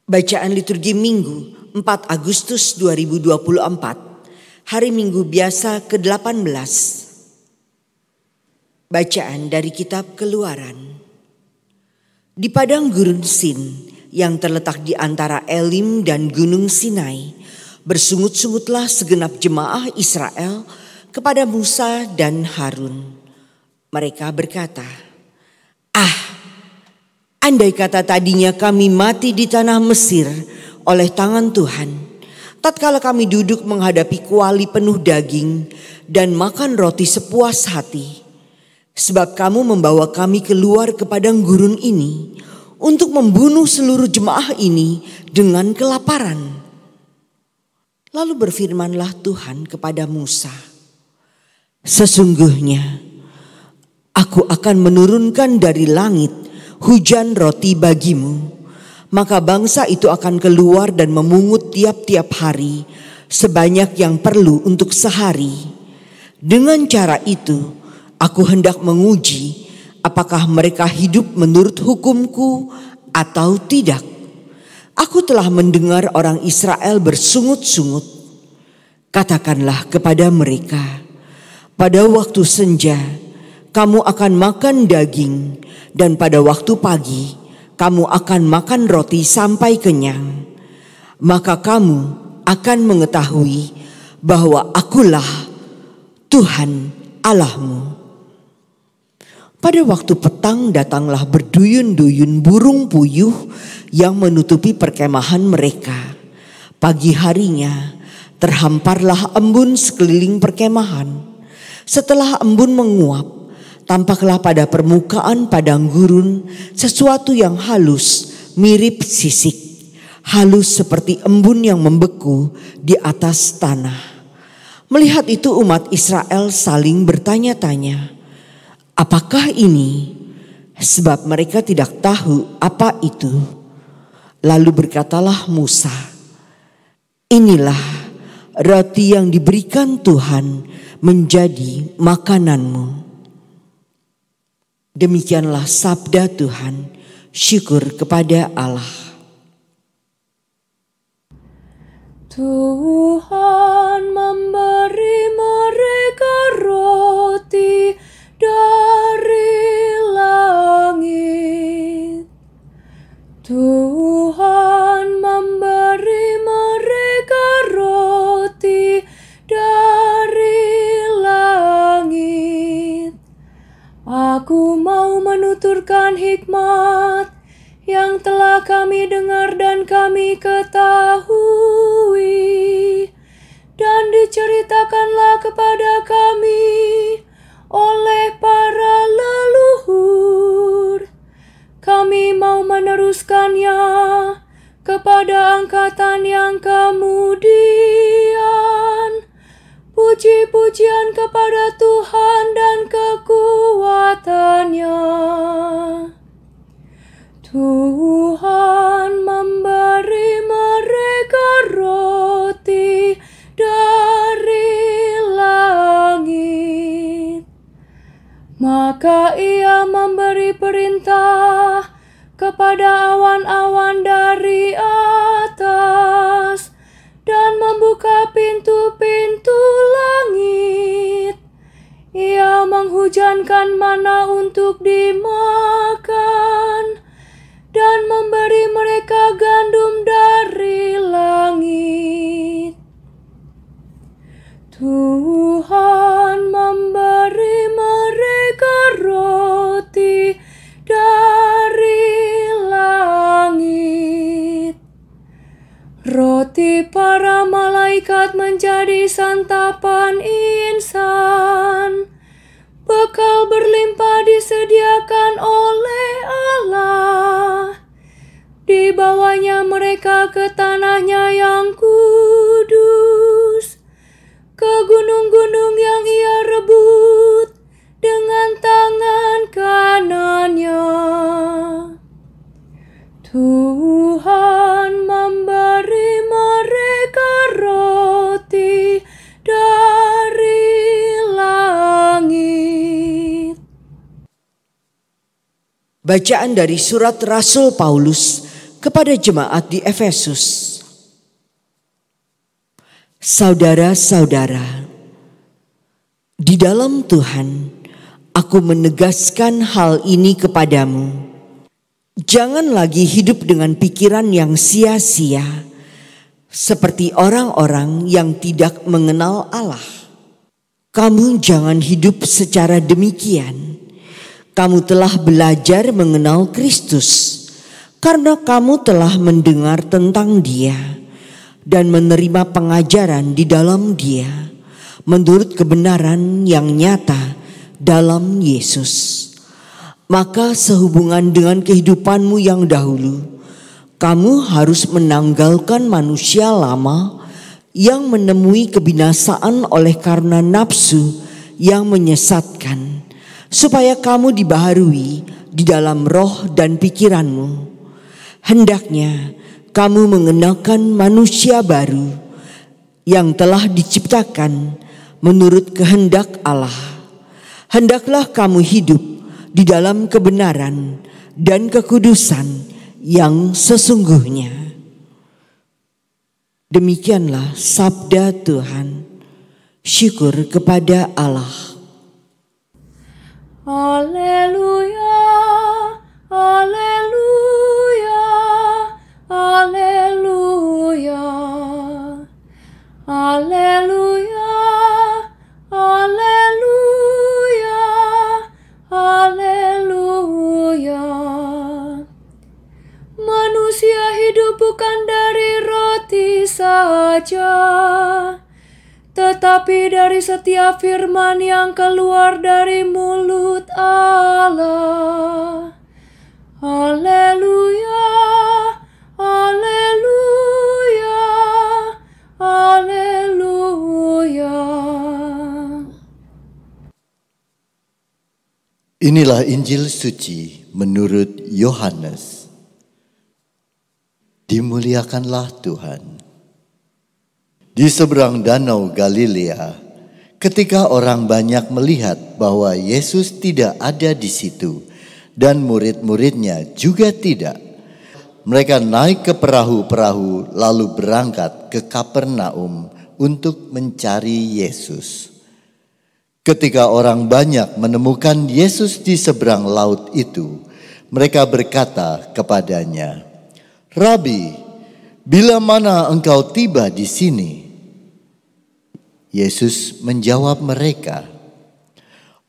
Bacaan liturgi Minggu 4 Agustus 2024, hari Minggu biasa ke-18. Bacaan dari kitab Keluaran. Di padang gurun Sin yang terletak di antara Elim dan Gunung Sinai, bersungut-sungutlah segenap jemaah Israel kepada Musa dan Harun. Mereka berkata, andai kata tadinya kami mati di tanah Mesir oleh tangan Tuhan, tatkala kami duduk menghadapi kuali penuh daging dan makan roti sepuas hati. Sebab kamu membawa kami keluar ke padang gurun ini untuk membunuh seluruh jemaah ini dengan kelaparan. Lalu berfirmanlah Tuhan kepada Musa, sesungguhnya aku akan menurunkan dari langit hujan roti bagimu, maka bangsa itu akan keluar dan memungut tiap-tiap hari sebanyak yang perlu untuk sehari. Dengan cara itu aku hendak menguji apakah mereka hidup menurut hukumku atau tidak. Aku telah mendengar orang Israel bersungut-sungut. Katakanlah kepada mereka, pada waktu senja kamu akan makan daging, dan pada waktu pagi kamu akan makan roti sampai kenyang. Maka kamu akan mengetahui bahwa akulah Tuhan Allahmu. Pada waktu petang datanglah berduyun-duyun burung puyuh yang menutupi perkemahan mereka. Pagi harinya terhamparlah embun sekeliling perkemahan. Setelah embun menguap, tampaklah pada permukaan padang gurun sesuatu yang halus mirip sisik, halus seperti embun yang membeku di atas tanah. Melihat itu umat Israel saling bertanya-tanya, apakah ini? Sebab mereka tidak tahu apa itu. Lalu berkatalah Musa, inilah roti yang diberikan Tuhan menjadi makananmu. Demikianlah sabda Tuhan, syukur kepada Allah. Tuhan memberi mereka roti dari langit. Tuhan memberi mereka roti dari langit. Aku mau menuturkan hikmat yang telah kami dengar dan kami ketahui, dan diceritakanlah kepada kami oleh para leluhur. Kami mau meneruskannya kepada angkatan yang kemudian. Puji-pujian kepada Tuhan dan kekuatannya. Tuhan memberi mereka roti dari langit. Maka Ia memberi perintah kepada awan-awan dari atas dan membuka pintu-pintu langit. Ia menghujankan mana untuk dimakan dan memberi mereka gandum dari langit. Tuhan memberi mereka roti dari langit. Roti para malaikat menjadi santapan insan. Bekal berlimpah disediakan oleh Allah. Dibawanya mereka ke tanahnya yang kudus, ke gunung-gunung yang Ia rebut dengan tangan kanannya. Tuhan memberi mereka roti dari langit. Bacaan dari surat Rasul Paulus kepada jemaat di Efesus. Saudara-saudara, di dalam Tuhan, aku menegaskan hal ini kepadamu. Jangan lagi hidup dengan pikiran yang sia-sia, seperti orang-orang yang tidak mengenal Allah. Kamu jangan hidup secara demikian. Kamu telah belajar mengenal Kristus, karena kamu telah mendengar tentang Dia dan menerima pengajaran di dalam Dia, menurut kebenaran yang nyata dalam Yesus. Maka sehubungan dengan kehidupanmu yang dahulu, kamu harus menanggalkan manusia lama yang menemui kebinasaan oleh karena nafsu yang menyesatkan, supaya kamu dibaharui di dalam roh dan pikiranmu. Hendaknya kamu mengenakan manusia baru yang telah diciptakan menurut kehendak Allah. Hendaklah kamu hidup di dalam kebenaran dan kekudusan yang sesungguhnya. Demikianlah sabda Tuhan. Syukur kepada Allah. Haleluya, haleluya, haleluya, haleluya, haleluya, haleluya. Manusia hidup bukan dari roti saja, tetapi dari setiap firman yang keluar dari mulut Allah. Haleluya, haleluya, haleluya. Inilah Injil suci menurut Yohanes. Dimuliakanlah Tuhan. Di seberang danau Galilea, ketika orang banyak melihat bahwa Yesus tidak ada di situ dan murid-muridnya juga tidak, mereka naik ke perahu-perahu lalu berangkat ke Kapernaum untuk mencari Yesus. Ketika orang banyak menemukan Yesus di seberang laut itu, mereka berkata kepadanya, "Rabi, bila mana engkau tiba di sini?" Yesus menjawab mereka,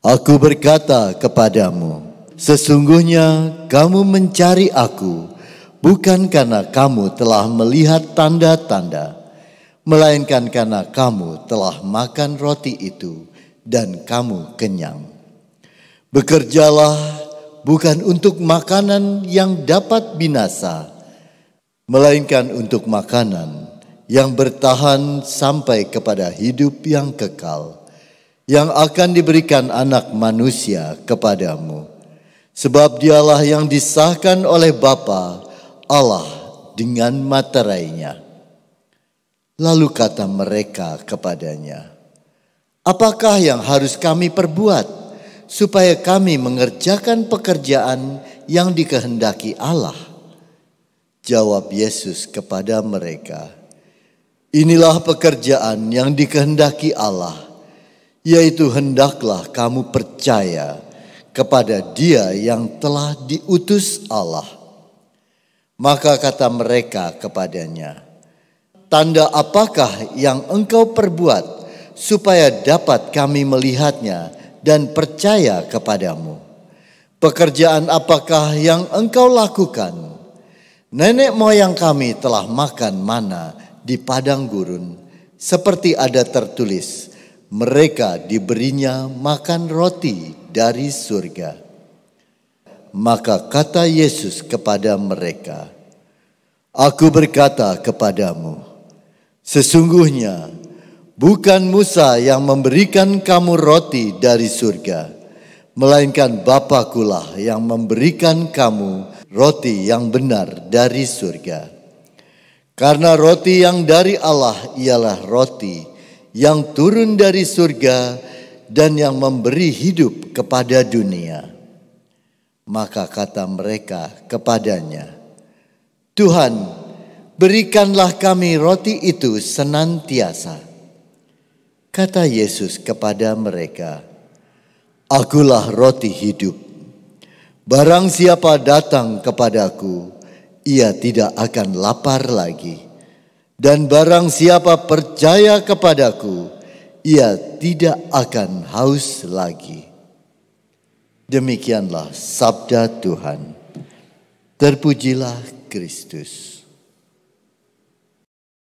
"Aku berkata kepadamu, sesungguhnya kamu mencari aku bukan karena kamu telah melihat tanda-tanda, melainkan karena kamu telah makan roti itu dan kamu kenyang. Bekerjalah bukan untuk makanan yang dapat binasa, melainkan untuk makanan yang bertahan sampai kepada hidup yang kekal, yang akan diberikan Anak Manusia kepadamu. Sebab dialah yang disahkan oleh Bapa Allah dengan materainya." Lalu kata mereka kepadanya, "Apakah yang harus kami perbuat supaya kami mengerjakan pekerjaan yang dikehendaki Allah?" Jawab Yesus kepada mereka, "Inilah pekerjaan yang dikehendaki Allah, yaitu hendaklah kamu percaya kepada Dia yang telah diutus Allah." Maka kata mereka kepadanya, "Tanda apakah yang engkau perbuat supaya dapat kami melihatnya dan percaya kepadamu? Pekerjaan apakah yang engkau lakukan? Nenek moyang kami telah makan mana di padang gurun, seperti ada tertulis, mereka diberinya makan roti dari surga." Maka kata Yesus kepada mereka, "Aku berkata kepadamu, sesungguhnya bukan Musa yang memberikan kamu roti dari surga, melainkan Bapakulah yang memberikan kamu roti yang benar dari surga. Karena roti yang dari Allah ialah roti yang turun dari surga dan yang memberi hidup kepada dunia." Maka kata mereka kepadanya, Tuhan, berikanlah kami roti itu senantiasa. Kata Yesus kepada mereka, Akulah roti hidup. Barang siapa datang kepadaku, ia tidak akan lapar lagi. Dan barang siapa percaya kepadaku, ia tidak akan haus lagi. Demikianlah sabda Tuhan. Terpujilah Kristus.